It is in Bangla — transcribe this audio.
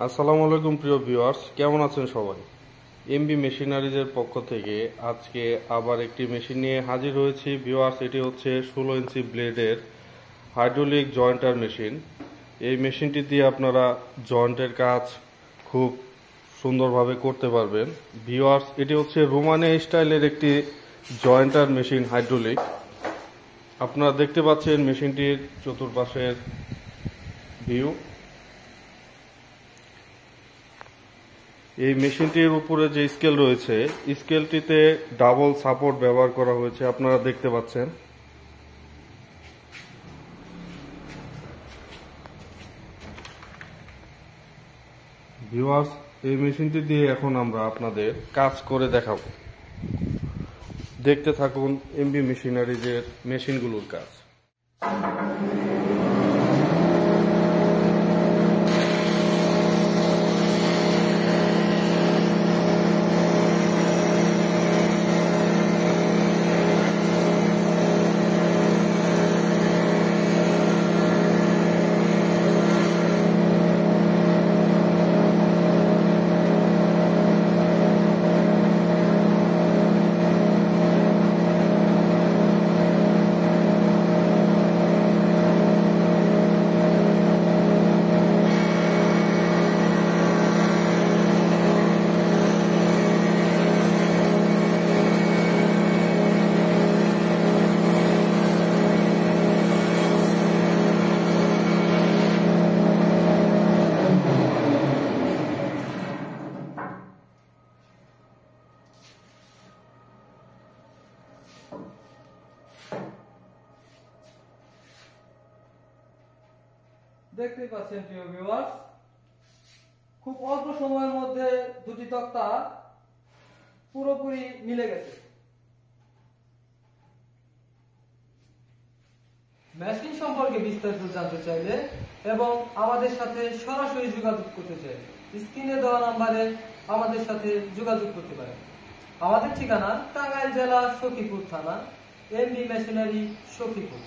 আসসালামু আলাইকুম প্রিয় ভিউয়ার্স, কেমন আছেন সবাই? এমবি মেশিনারিজের পক্ষ থেকে আজকে আবার একটি মেশিন নিয়ে হাজির হয়েছি ভিউয়ার্স। এটি হচ্ছে 16 ইঞ্চি ব্লেডের হাইড্রোলিক জয়েন্টার মেশিন। এই মেশিনটি দিয়ে আপনারা জয়েন্টের কাজ খুব সুন্দরভাবে করতে পারবেন ভিউয়ার্স। এটি হচ্ছে রোমানিয়া স্টাইলের একটি জয়েন্টার মেশিন হাইড্রোলিক। আপনারা দেখতে পাচ্ছেন মেশিনটির চতুর্পাশের ভিউ। এই মেশিনটির উপরে যে স্কেল রয়েছে, স্কেলটিতে ডাবল সাপোর্ট ব্যবহার করা হয়েছে, আপনারা দেখতে পাচ্ছেন। ভিউয়ার্স, এই মেশিনটি দিয়ে এখন আমরা আপনাদের কাজ করে দেখাবো। দেখতে থাকুন এমবি মেশিনারিজের মেশিনগুলোর কাজ। দেখতেই পাচ্ছেন প্রিয় ভিউয়ার্স, খুব অল্প সময়ের মধ্যে দুটি তক্তা পুরোপুরি মিলে গেছে। মেশিন সম্পর্কে বিস্তারিত জানতে চাইলে এবং আমাদের সাথে সরাসরি যোগাযোগ করতে চাইলে স্ক্রিনে দেওয়া নম্বরে আমাদের সাথে যোগাযোগ করতে পারেন। আমাদের ঠিকানা টাঙ্গাইল জেলা সখীপুর থানা, এমবি মেশিনারি, সখীপুর।